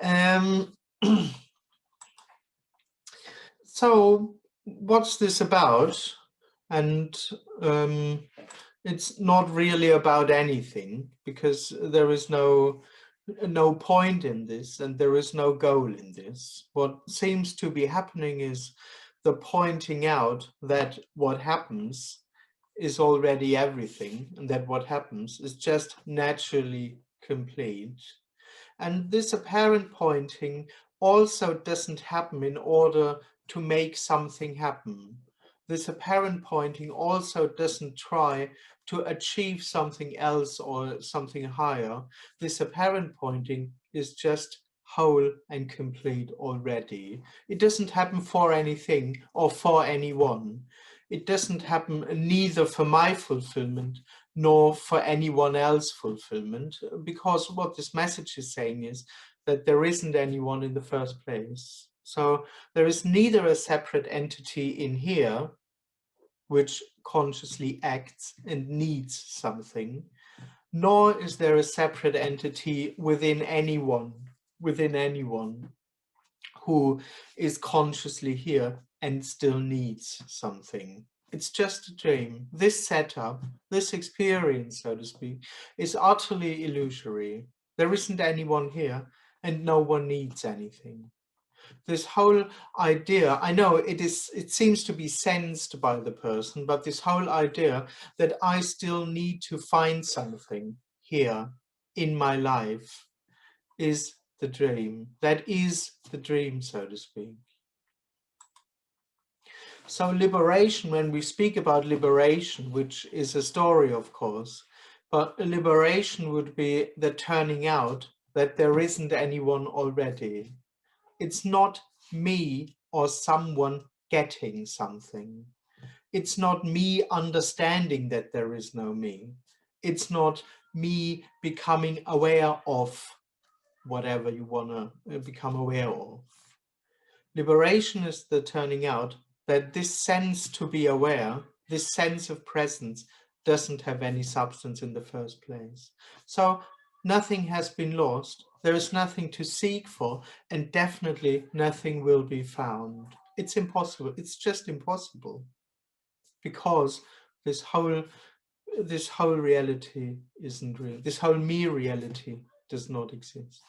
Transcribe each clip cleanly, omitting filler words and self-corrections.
Um, so what's this about? And it's not really about anything, because there is no point in this, and there is no goal in this. What seems to be happening is the pointing out that what happens is already everything, and that what happens is just naturally complete. And this apparent pointing also doesn't happen in order to make something happen. This apparent pointing also doesn't try to achieve something else or something higher. This apparent pointing is just whole and complete already. It doesn't happen for anything or for anyone. It doesn't happen neither for my fulfillment nor for anyone else's fulfillment, because what this message is saying is that there isn't anyone in the first place. So there is neither a separate entity in here which consciously acts and needs something, nor is there a separate entity within anyone who is consciously here and still needs something. It's just a dream. This setup, this experience, so to speak, is utterly illusory. There isn't anyone here and no one needs anything. This whole idea, I know it seems to be sensed by the person, but this whole idea that I still need to find something here in my life is the dream. That is the dream, so to speak. So liberation, when we speak about liberation, which is a story, of course, but liberation would be the turning out that there isn't anyone already. It's not me or someone getting something. It's not me understanding that there is no me. It's not me becoming aware of whatever you want to become aware of. Liberation is the turning out that this sense to be aware, this sense of presence, doesn't have any substance in the first place. So nothing has been lost. There is nothing to seek for, and definitely nothing will be found. It's impossible. It's just impossible, because this whole reality isn't real. This whole me reality does not exist.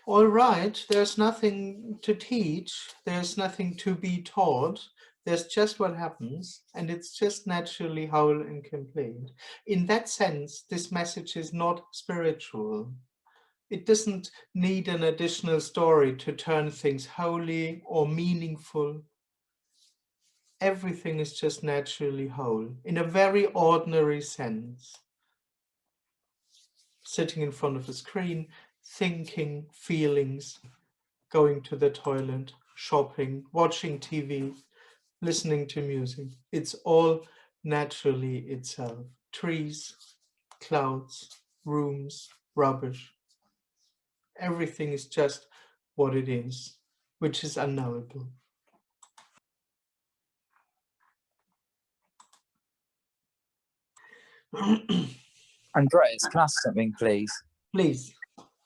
All right, there's nothing to teach, there's nothing to be taught, there's just what happens, and it's just naturally whole and complete. In that sense, this message is not spiritual. It doesn't need an additional story to turn things holy or meaningful. Everything is just naturally whole, in a very ordinary sense. Sitting in front of a screen, thinking, feelings, going to the toilet, shopping, watching TV, listening to music. It's all naturally itself. Trees, clouds, rooms, rubbish. Everything is just what it is, which is unknowable. Andreas, can I ask something, please? Please.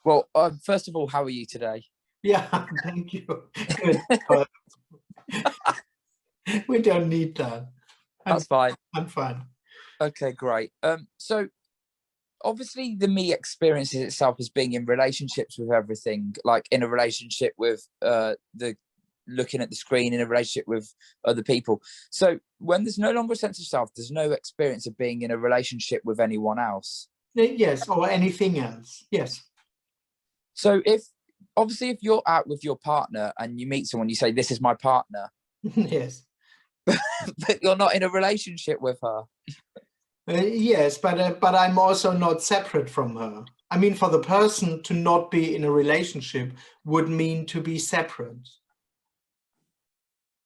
Well, first of all, how are you today? Yeah, thank you. Good. We don't need that. That's fine. I'm fine. Okay, great. So obviously the me experiences itself as being in relationships with everything, like in a relationship with the looking at the screen, in a relationship with other people. So when there's no longer a sense of self, there's no experience of being in a relationship with anyone else. Yes, or anything else. Yes. So if you're out with your partner and you meet someone, you say, "This is my partner." Yes. But you're not in a relationship with her. Yes, but I'm also not separate from her. I mean, for the person to not be in a relationship would mean to be separate.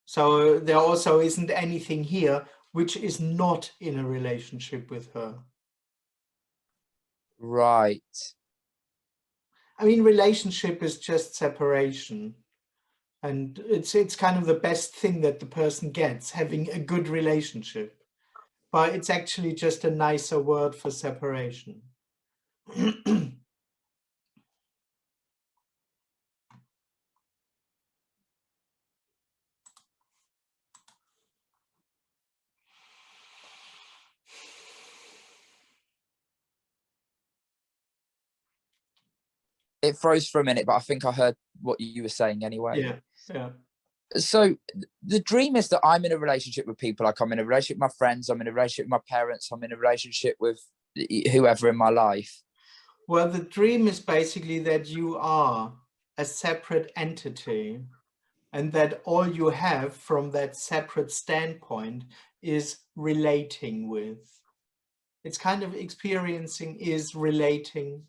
So there also isn't anything here which is not in a relationship with her. Right. I mean, relationship is just separation. And it's kind of the best thing that the person gets, having a good relationship. But it's actually just a nicer word for separation. It froze for a minute, but I think I heard what you were saying anyway. Yeah. So the dream is that I'm in a relationship with people. Like, I'm in a relationship with my friends, I'm in a relationship with my parents, I'm in a relationship with whoever in my life. Well, the dream is basically that you are a separate entity, and that all you have from that separate standpoint is relating with. It's kind of experiencing is relating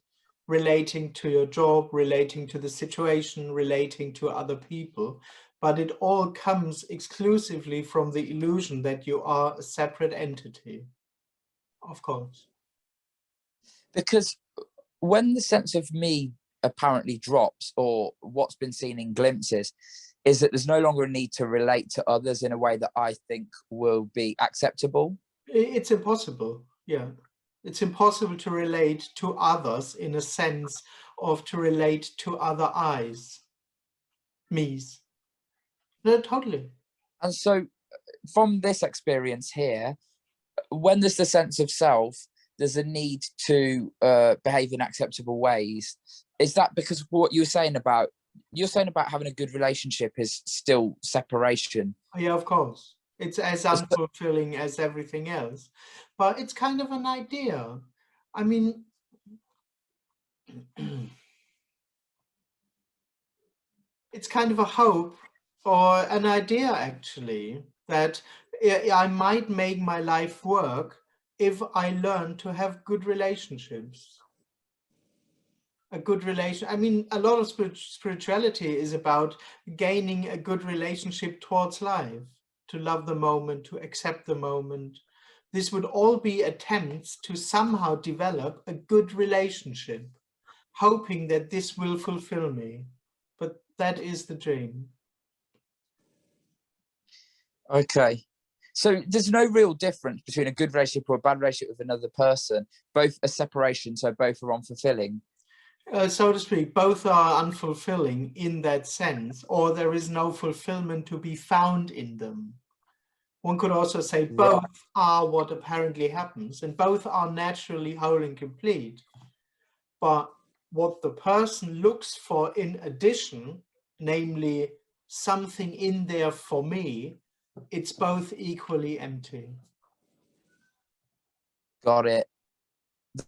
to your job, relating to the situation, relating to other people. But it all comes exclusively from the illusion that you are a separate entity, of course. Because when the sense of me apparently drops, or what's been seen in glimpses, is that there's no longer a need to relate to others in a way that I think will be acceptable. It's impossible. Yeah. It's impossible to relate to others in a sense of to relate to other eyes. Me's. No, totally. And so from this experience here, when there's the sense of self, there's a need to behave in acceptable ways. Is that because what you're saying about having a good relationship is still separation? Yeah, of course. It's as unfulfilling as everything else. But it's kind of an idea. I mean, it's kind of a hope or an idea, actually, that I might make my life work if I learn to have good relationships. A good relation. I mean, a lot of spirituality is about gaining a good relationship towards life, to love the moment, to accept the moment. This would all be attempts to somehow develop a good relationship, hoping that this will fulfill me. But that is the dream. Okay. So there's no real difference between a good relationship or a bad relationship with another person. Both are separation, so both are unfulfilling. So to speak, both are unfulfilling in that sense, or there is no fulfillment to be found in them. One could also say both are what apparently happens, and both are naturally whole and complete. But what the person looks for in addition, namely something in there for me, it's both equally empty. Got it.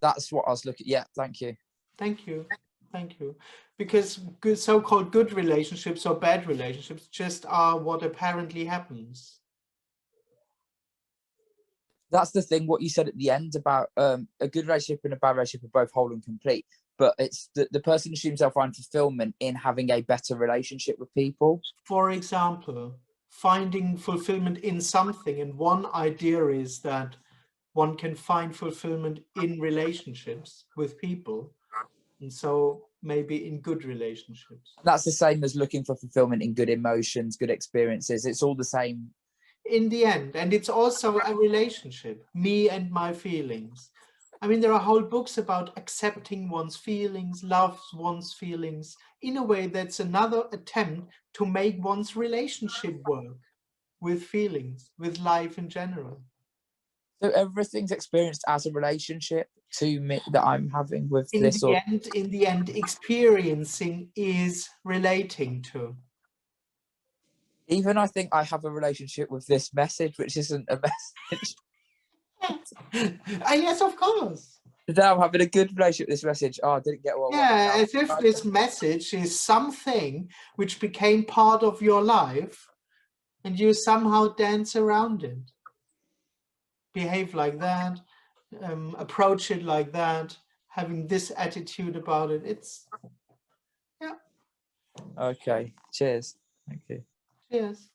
That's what I was looking. Yeah, thank you. Thank you. Thank you. Because so-called good relationships or bad relationships just are what apparently happens. That's the thing, what you said at the end about a good relationship and a bad relationship are both whole and complete. But it's the person assumes they'll find fulfillment in having a better relationship with people. For example, finding fulfillment in something. And one idea is that one can find fulfillment in relationships with people. And so maybe in good relationships. That's the same as looking for fulfillment in good emotions, good experiences. It's all the same. In the end. And it's also a relationship, me and my feelings. I mean, there are whole books about accepting one's feelings, loves one's feelings, in a way that's another attempt to make one's relationship work with feelings, with life in general. So everything's experienced as a relationship to me that I'm having with this. In the end, experiencing is relating to. Even I think I have a relationship with this message, which isn't a message. Yes, of course. Now I'm having a good relationship with this message. Oh, I didn't get what I wanted. Yeah, as if this message is something which became part of your life and you somehow dance around it. Behave like that, approach it like that, having this attitude about it. It's, yeah. Okay, cheers. Thank you. Cheers.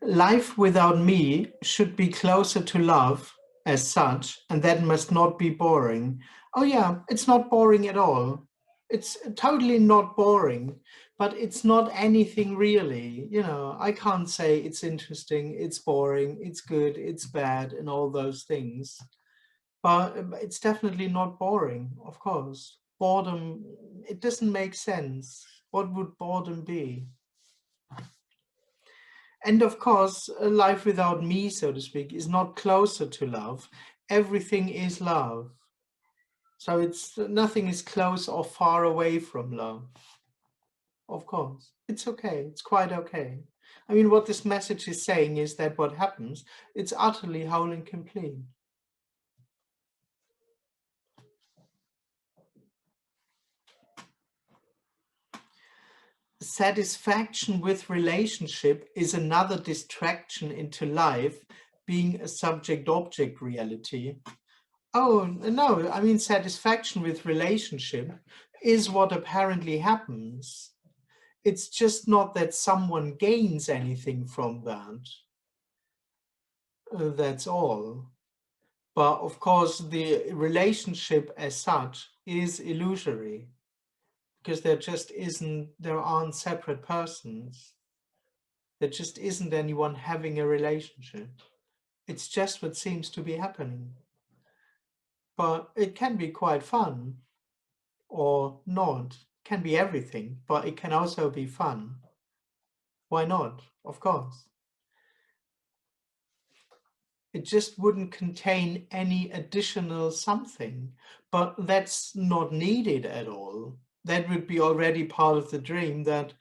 Life without me should be closer to love as such, and that must not be boring. Oh yeah, it's not boring at all. It's totally not boring, but it's not anything really. You know, I can't say it's interesting, it's boring, it's good, it's bad, and all those things. But it's definitely not boring, of course. Boredom, it doesn't make sense. What would boredom be? And of course, a life without me, so to speak, is not closer to love everything is love. So it's nothing is close or far away from love. Of course, it's okay. It's quite okay. I mean, what this message is saying is that what happens, it's utterly whole and complete. Satisfaction with relationship is another distraction into life, being a subject-object reality. Oh, no, I mean, satisfaction with relationship is what apparently happens. It's just not that someone gains anything from that. That's all. But of course, the relationship as such is illusory, because there aren't separate persons. There just isn't anyone having a relationship. It's just what seems to be happening. But it can be quite fun, or not. It can be everything, but it can also be fun. Why not? Of course. It just wouldn't contain any additional something, but that's not needed at all. That would be already part of the dream, that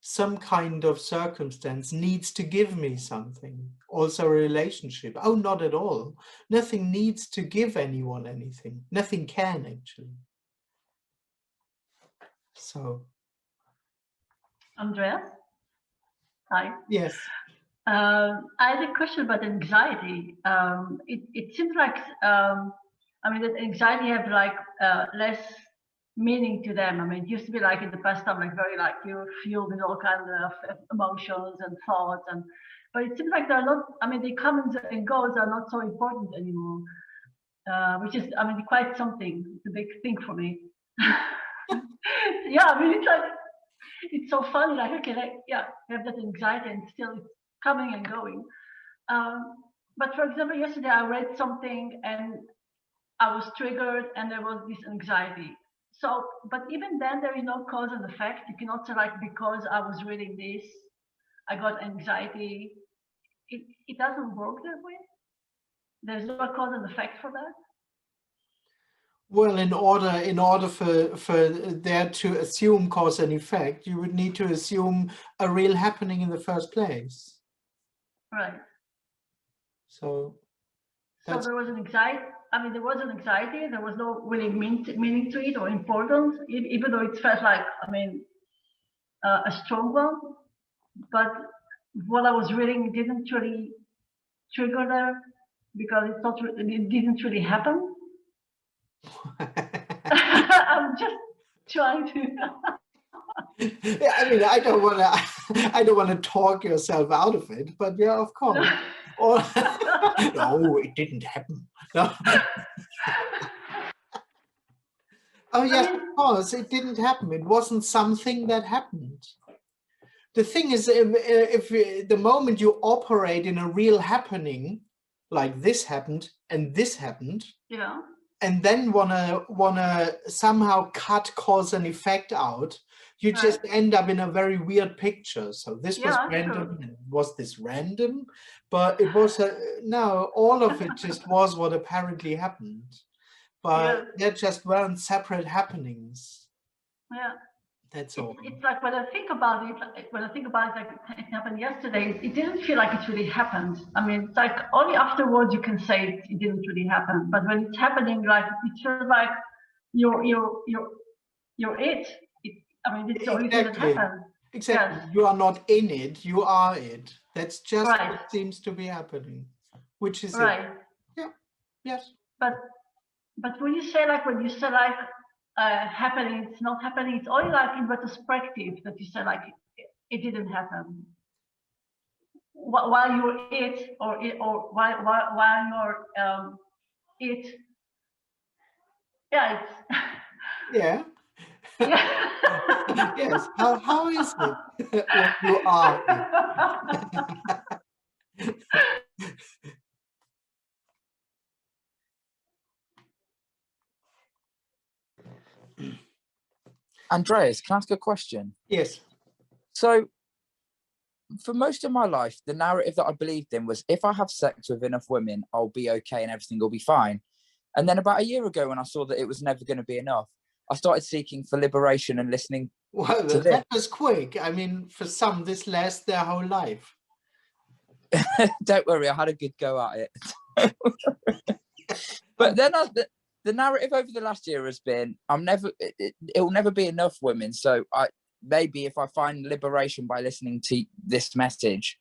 some kind of circumstance needs to give me something. Also a relationship. Oh, not at all. Nothing needs to give anyone anything. Nothing can, actually. So. Andreas? Hi. Yes. I had a question about anxiety. It seems like, I mean, that anxiety have like less meaning to them. I mean, it used to be like in the past time, like very like you feel with all kinds of emotions and thoughts, but it seems like they're not. I mean, the come and goes are not so important anymore, which is, I mean, quite something. It's a big thing for me. Yeah, I mean, it's like it's so funny. Like, okay, like, yeah, I have that anxiety and still it's coming and going. But for example, yesterday I read something and I was triggered and there was this anxiety. So, but even then there is no cause and effect. You cannot say like, because I was reading this, I got anxiety. It doesn't work that way. There's no cause and effect for that. Well, in order for there to assume cause and effect, you would need to assume a real happening in the first place. Right. So there was an anxiety. I mean, there was an anxiety. There was no really meaning to it or importance, even though it felt like, I mean, a strong one. But what I was reading didn't really trigger there because it didn't really happen. I'm just trying to. Yeah, I mean, I don't want to talk yourself out of it, but yeah, of course. Or no, it didn't happen. No. Oh yes, of course, it didn't happen. It wasn't something that happened. The thing is, if the moment you operate in a real happening, like this happened and this happened, yeah, and then wanna somehow cut cause and effect out, you just end up in a very weird picture. So this was random, and was this random? But it was no, all of it just was what apparently happened. But there just weren't separate happenings. Yeah. That's all. It's like when I think about it, like it happened yesterday, it didn't feel like it really happened. I mean, it's like only afterwards you can say it didn't really happen. But when it's happening, like it feels like you're it. I mean, it's the only thing that happened. Exactly. Yes. You are not in it, you are it. That's just what seems to be happening. Which is it. Yeah. Yes. But when you say like happening, it's not happening, it's only like in retrospective that you say like it didn't happen. While you're it, or while you're it. Yeah, it's yeah. Yes. How is it when you are it? Andreas, can I ask a question? Yes. So for most of my life, the narrative that I believed in was if I have sex with enough women, I'll be okay and everything will be fine. And then about a year ago, when I saw that it was never going to be enough, I started seeking for liberation and listening Well, to that was quick. I mean, for some, this lasts their whole life. Don't worry, I had a good go at it. But then the narrative over the last year has been, it'll never be enough women. So maybe if I find liberation by listening to this message,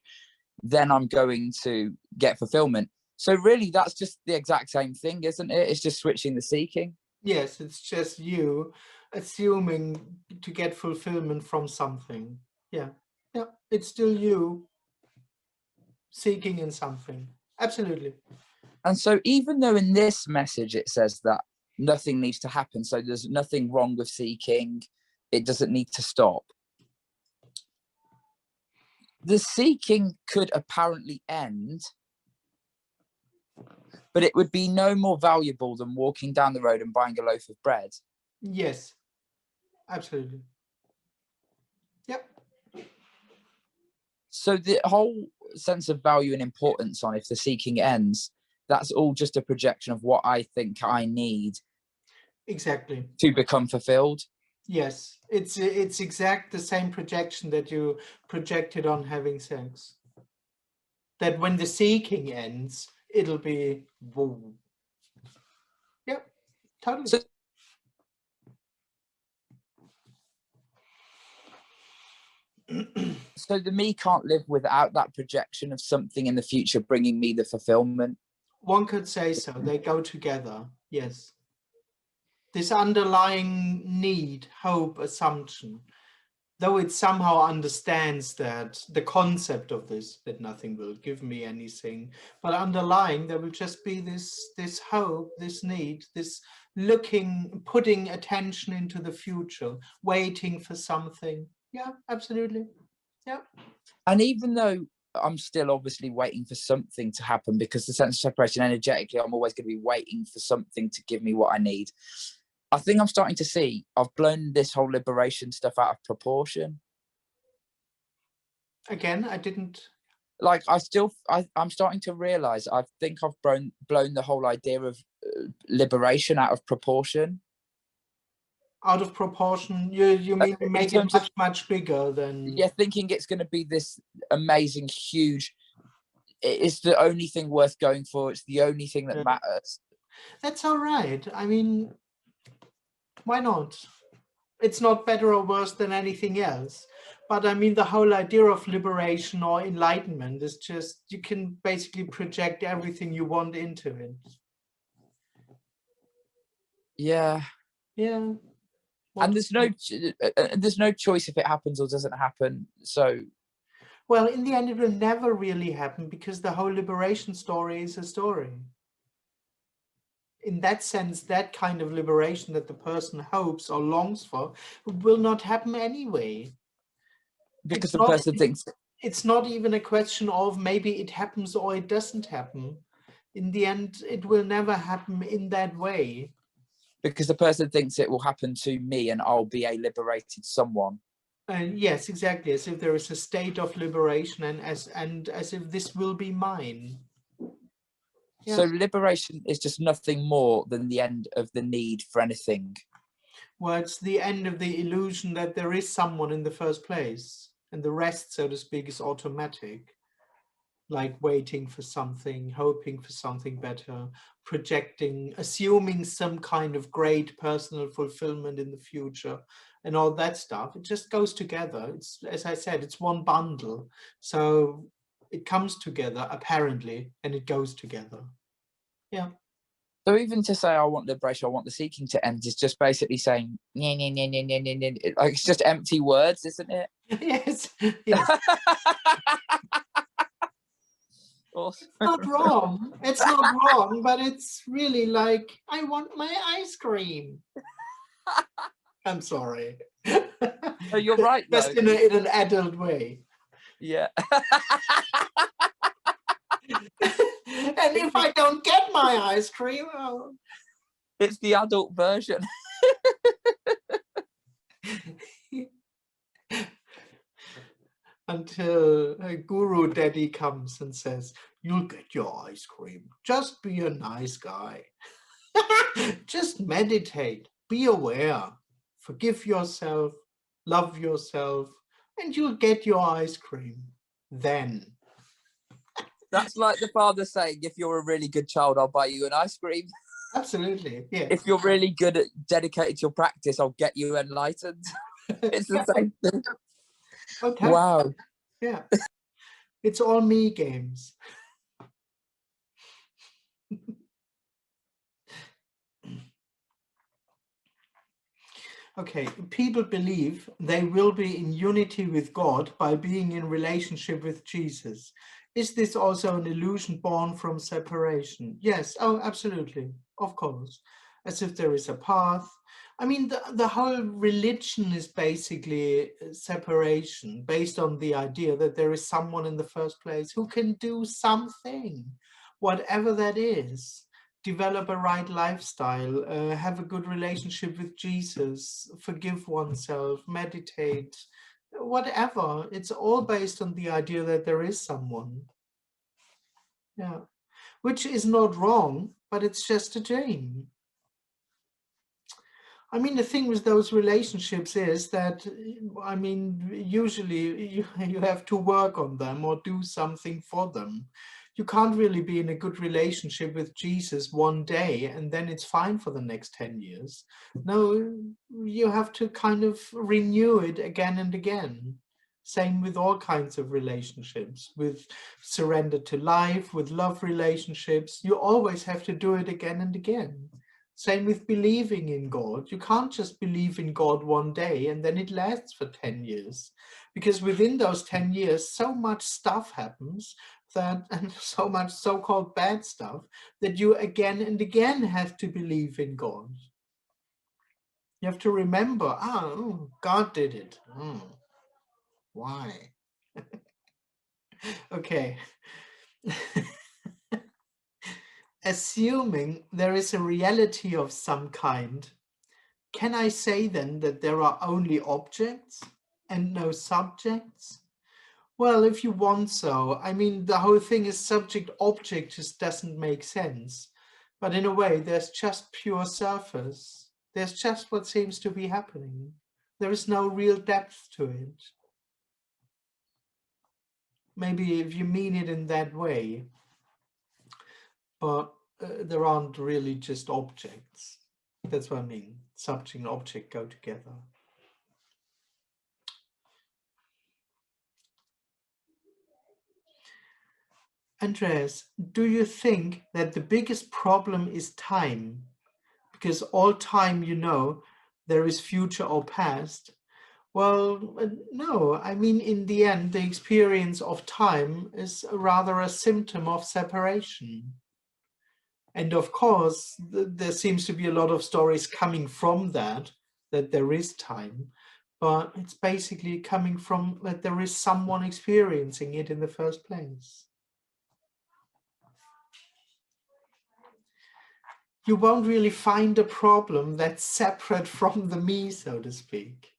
then I'm going to get fulfillment. So really, that's just the exact same thing, isn't it? It's just switching the seeking. Yes, it's just you assuming to get fulfillment from something. Yeah, it's still you seeking in something. Absolutely. And so even though in this message it says that nothing needs to happen, so there's nothing wrong with seeking, it doesn't need to stop, the seeking could apparently end, but it would be no more valuable than walking down the road and buying a loaf of bread. Yes, absolutely. Yep. So the whole sense of value and importance on if the seeking ends, that's all just a projection of what I think I need Exactly to become fulfilled. Yes, it's exact the same projection that you projected on having sex. That when the seeking ends, it'll be woo. Yep, totally. So the me can't live without that projection of something in the future bringing me the fulfillment. One could say so. They go together. Yes. This underlying need, hope, assumption, though it somehow understands that the concept of this, that nothing will give me anything, but underlying there will just be this hope, this need, this looking, putting attention into the future, waiting for something. Yeah, absolutely. Yeah. And even though I'm still obviously waiting for something to happen, because the sense of separation energetically, I'm always going to be waiting for something to give me what I need. I think I'm starting to see I've blown this whole liberation stuff out of proportion. Again, I didn't. Like, I'm starting to realize I think I've blown the whole idea of liberation out of proportion. Out of proportion? You mean make it much bigger than? Yeah, thinking it's going to be this amazing, huge. It's the only thing worth going for. It's the only thing that matters. That's all right. I mean, why not? It's not better or worse than anything else. But I mean, the whole idea of liberation or enlightenment is just, you can basically project everything you want into it. Yeah. Yeah. And there's no choice if it happens or doesn't happen. So, well, in the end, it will never really happen because the whole liberation story is a story. In that sense, that kind of liberation that the person hopes or longs for will not happen anyway. Because the person thinks it's not even a question of maybe it happens or it doesn't happen. In the end, it will never happen in that way. Because the person thinks it will happen to me and I'll be a liberated someone. And yes, exactly, as if there is a state of liberation and as if this will be mine. Yeah. So liberation is just nothing more than the end of the need for anything. Well, it's the end of the illusion that there is someone in the first place, and the rest, so to speak, is automatic. Like waiting for something, hoping for something better, projecting, assuming some kind of great personal fulfillment in the future, and all that stuff. It just goes together. It's, as I said, it's one bundle. So it comes together, apparently, and it goes together. Yeah. So even to say I want liberation, I want the seeking to end, is just basically saying, nah, nah, nah, nah, nah, nah, nah. Like, it's just empty words, isn't it? Yes. Yes. Awesome. It's not wrong. It's not wrong, but it's really like, I want my ice cream. I'm sorry. Oh, you're right, though. Just in an adult way. Yeah. And if I don't get my ice cream, well... It's the adult version. until a guru daddy comes and says, you'll get your ice cream. Just be a nice guy. Just meditate, be aware, forgive yourself, love yourself, and you'll get your ice cream. Then. That's like the father saying, if you're a really good child, I'll buy you an ice cream. Absolutely, yeah. If you're really good at dedicated to your practice, I'll get you enlightened. It's the same thing. Okay. Wow. Yeah. It's all me games. Okay, people believe they will be in unity with God by being in relationship with Jesus. Is this also an illusion born from separation? Yes, oh, absolutely, of course. As if there is a path. I mean, the whole religion is basically separation based on the idea that there is someone in the first place who can do something, whatever that is. Develop a right lifestyle, have a good relationship with Jesus, forgive oneself, meditate, whatever. It's all based on the idea that there is someone. Yeah, which is not wrong, but it's just a dream. I mean, the thing with those relationships is that, I mean, usually you have to work on them or do something for them. You can't really be in a good relationship with Jesus one day and then it's fine for the next 10 years. No, you have to kind of renew it again and again. Same with all kinds of relationships, with surrender to life, with love relationships. You always have to do it again and again. Same with believing in God. You can't just believe in God one day and then it lasts for 10 years. Because within those 10 years, so much stuff happens that, and so much so-called bad stuff, that you again and again have to believe in God. You have to remember, oh, God did it. Why? Okay. Assuming there is a reality of some kind, can I say then that there are only objects and no subjects? Well, if you want so. I mean, the whole thing is subject-object just doesn't make sense. But in a way, there's just pure surface. There's just what seems to be happening. There is no real depth to it. Maybe if you mean it in that way. But there aren't really just objects. That's what I mean. Subject and object go together. Andreas, do you think that the biggest problem is time? Because all time, you know, there is future or past. Well, no, I mean, in the end, the experience of time is rather a symptom of separation. And of course, there seems to be a lot of stories coming from that there is time, but it's basically coming from that there is someone experiencing it in the first place. You won't really find a problem that's separate from the me, so to speak.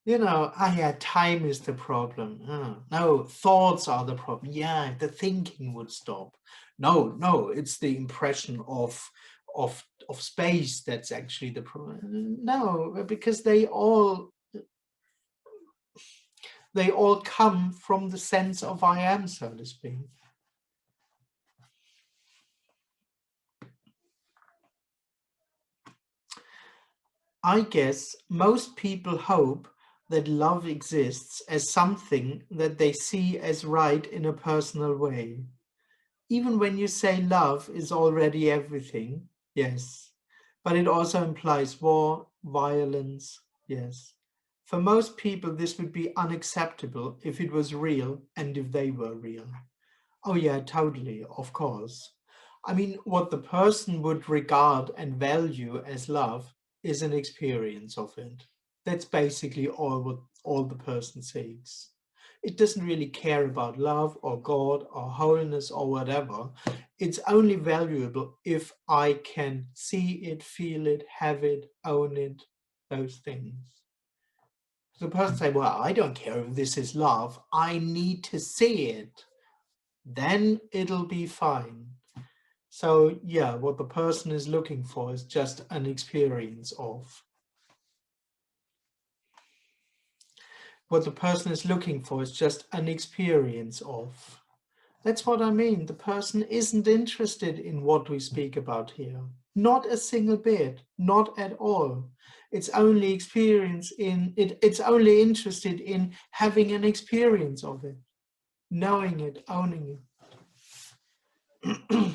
You know, yeah, time is the problem. No, thoughts are the problem. Yeah, the thinking would stop. No, it's the impression of space that's actually the problem. No, because they all come from the sense of I am, so to speak. I guess most people hope that love exists as something that they see as right in a personal way. Even when you say love is already everything, yes, but it also implies war, violence, yes. For most people, this would be unacceptable if it was real and if they were real. Oh yeah, totally, of course. I mean, what the person would regard and value as love is an experience of it. That's basically all the person seeks. It doesn't really care about love or God or wholeness or whatever. It's only valuable if I can see it, feel it, have it, own it, those things. The person say, well, I don't care if this is love. I need to see it. Then it'll be fine. So yeah, what the person is looking for is just an experience of. What the person is looking for is just an experience of. That's what I mean. The person isn't interested in what we speak about here. Not a single bit, not at all. It's only experience in it. It's only interested in having an experience of it, knowing it, owning it.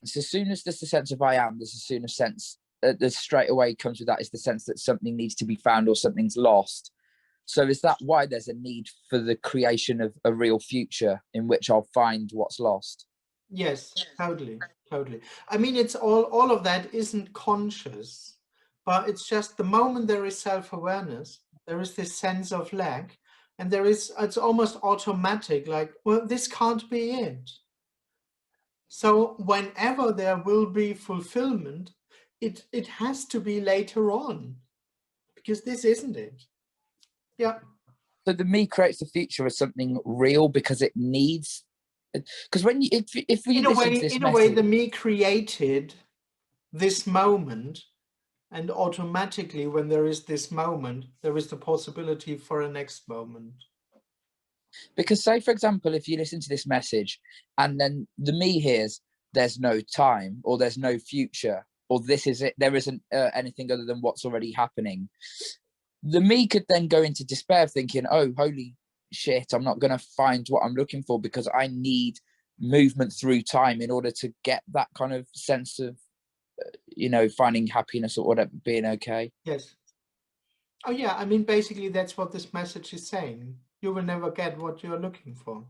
So as soon as there's the sense of I am, there's as soon as sense that straight away comes with that is the sense that something needs to be found or something's lost. So is that why there's a need for the creation of a real future in which I'll find what's lost? Yes, totally, totally. I mean, it's all of that isn't conscious, but it's just the moment there is self-awareness, there is this sense of lack, and it's almost automatic, like, well, this can't be it. So whenever there will be fulfillment, it has to be later on, because this isn't it. Yeah. So the me creates the future as something real because it needs, because when you, if we listen to this in a way, the me created this moment, and automatically when there is this moment, there is the possibility for a next moment. Because say, for example, if you listen to this message and then the me hears there's no time or there's no future or this is it, there isn't anything other than what's already happening, the me could then go into despair thinking, oh, holy shit, I'm not going to find what I'm looking for because I need movement through time in order to get that kind of sense of, finding happiness or whatever, being okay. Yes. Oh yeah, I mean, basically that's what this message is saying. You will never get what you're looking for.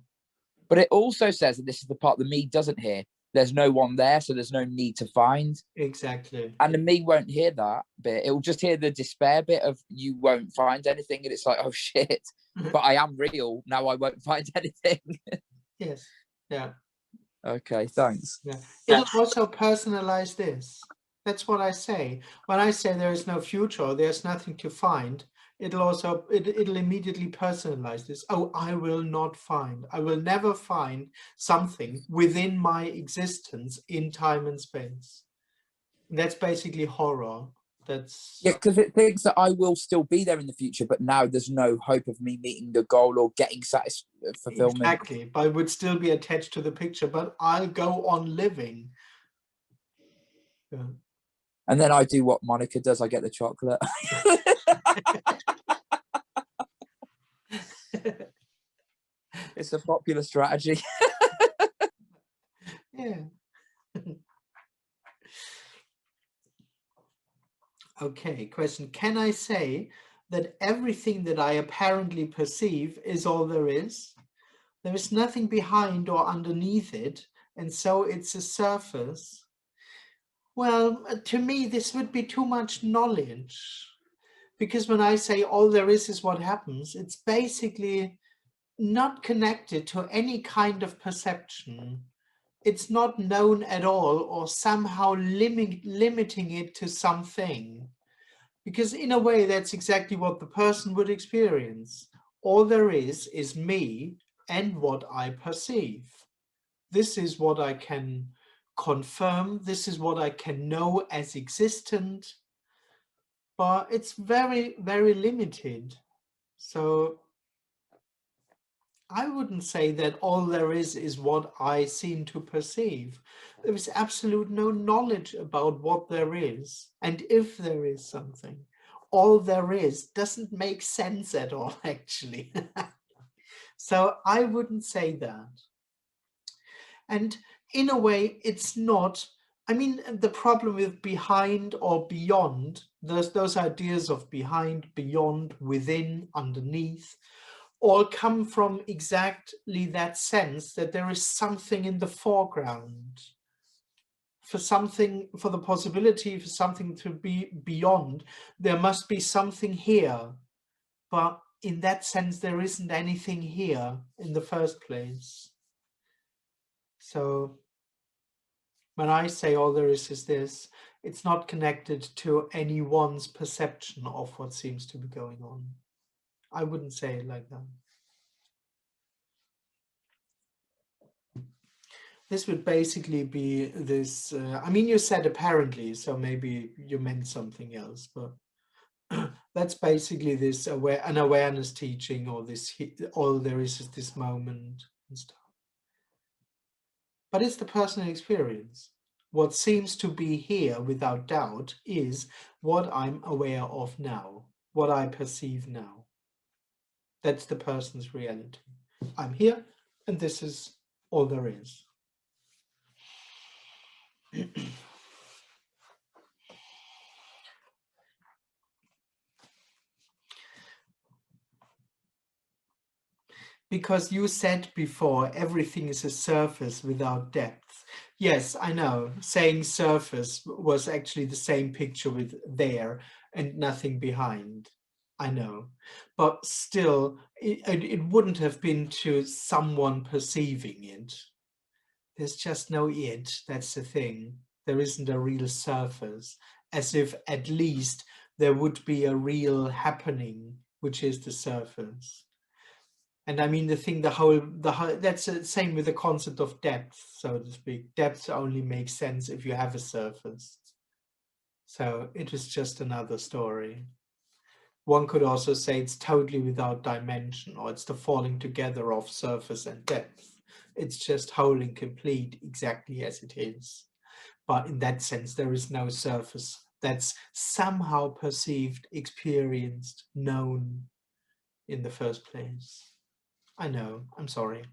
But it also says that this is the part the me doesn't hear. There's no one there, so there's no need to find. Exactly. And the me won't hear that bit. It will just hear the despair bit of you won't find anything. And it's like, oh shit, but I am real. Now I won't find anything. Yes. Yeah. Okay, thanks. Yeah. It'll also personalize this. That's what I say. When I say there is no future, or there's nothing to find, it'll immediately personalize this. Oh, I will not find. I will never find something within my existence in time and space. And that's basically horror. That's because it thinks that I will still be there in the future, but now there's no hope of me meeting the goal or getting fulfillment. exactly. But I would still be attached to the picture, but I'll go on living. Yeah. And then I do what Monica does. I get the chocolate. It's a popular strategy. Yeah. Okay, question. Can I say that everything that I apparently perceive is all there is? There is nothing behind or underneath it, and so it's a surface. Well, to me, this would be too much knowledge. Because when I say all there is what happens, it's basically not connected to any kind of perception. It's not known at all or somehow limiting it to something. Because in a way, that's exactly what the person would experience. All there is me and what I perceive. This is what I can confirm. This is what I can know as existent. But it's very, very limited. So I wouldn't say that all there is what I seem to perceive. There is absolute no knowledge about what there is, and if there is something. All there is doesn't make sense at all, actually. So I wouldn't say that. And in a way, it's not, I mean, the problem with behind or beyond, those ideas of behind, beyond, within, underneath, all come from exactly that sense that there is something in the foreground, for the possibility for something to be beyond. There must be something here, but in that sense there isn't anything here in the first place. So when I say all there is this, It's not connected to anyone's perception of what seems to be going on. I wouldn't say it like that. This would basically be this, I mean, you said apparently, so maybe you meant something else, but that's basically this an awareness teaching, or this, all there is this moment and stuff. But it's the personal experience. What seems to be here without doubt is what I'm aware of now, what I perceive now. That's the person's reality. I'm here, and this is all there is. Because you said before, everything is a surface without depth. Yes, I know. Saying surface was actually the same picture with there and nothing behind. I know. But still, it wouldn't have been to someone perceiving it. There's just no it. That's the thing. There isn't a real surface. As if at least there would be a real happening, which is the surface. And I mean, the whole, that's the same with the concept of depth, so to speak. Depth only makes sense if you have a surface. So it is just another story. One could also say it's totally without dimension, or it's the falling together of surface and depth. It's just whole and complete exactly as it is. But in that sense, there is no surface that's somehow perceived, experienced, known in the first place. I know, I'm sorry.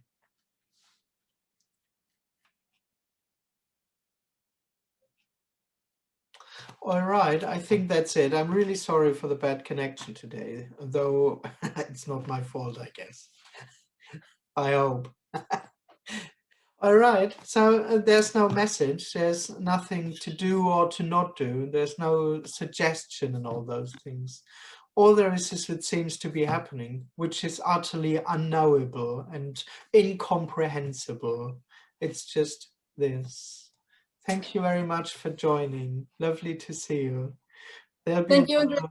All right, I think that's it. I'm really sorry for the bad connection today, though it's not my fault, I guess. I hope. All right, so there's no message. There's nothing to do or to not do. There's no suggestion and all those things. All there is what seems to be happening, which is utterly unknowable and incomprehensible. It's just this. Thank you very much for joining. Lovely to see you. Thank you, Andreas.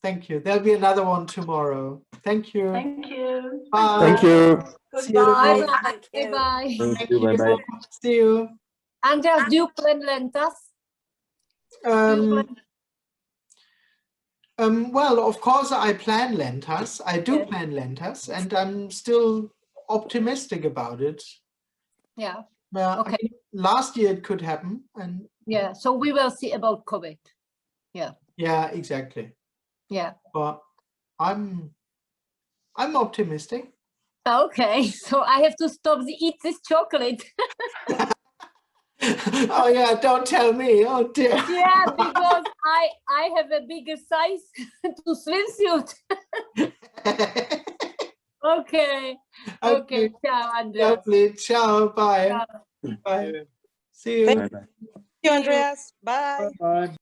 Thank you. There'll be another one tomorrow. Thank you. Thank you. Bye. Thank you. See you Bye. tomorrow. Thank you. Bye. Thank you. Bye bye. See you. Andreas, do you plan lentas? Well, of course, I plan lentas. I do Yes. plan lentas, and I'm still optimistic about it. Yeah. Well, Okay. I mean, last year it could happen, and Yeah. So we will see about COVID. yeah, exactly. Yeah. But I'm optimistic. Okay. So I have to stop eat this chocolate. Oh yeah, don't tell me. Oh dear. Yeah, because I have a bigger size to swimsuit. Okay. Okay. Ciao, Andreas. Lovely. Ciao. Bye. Ciao. Bye. See you. Bye bye. Thank you, Andreas. Bye. Bye.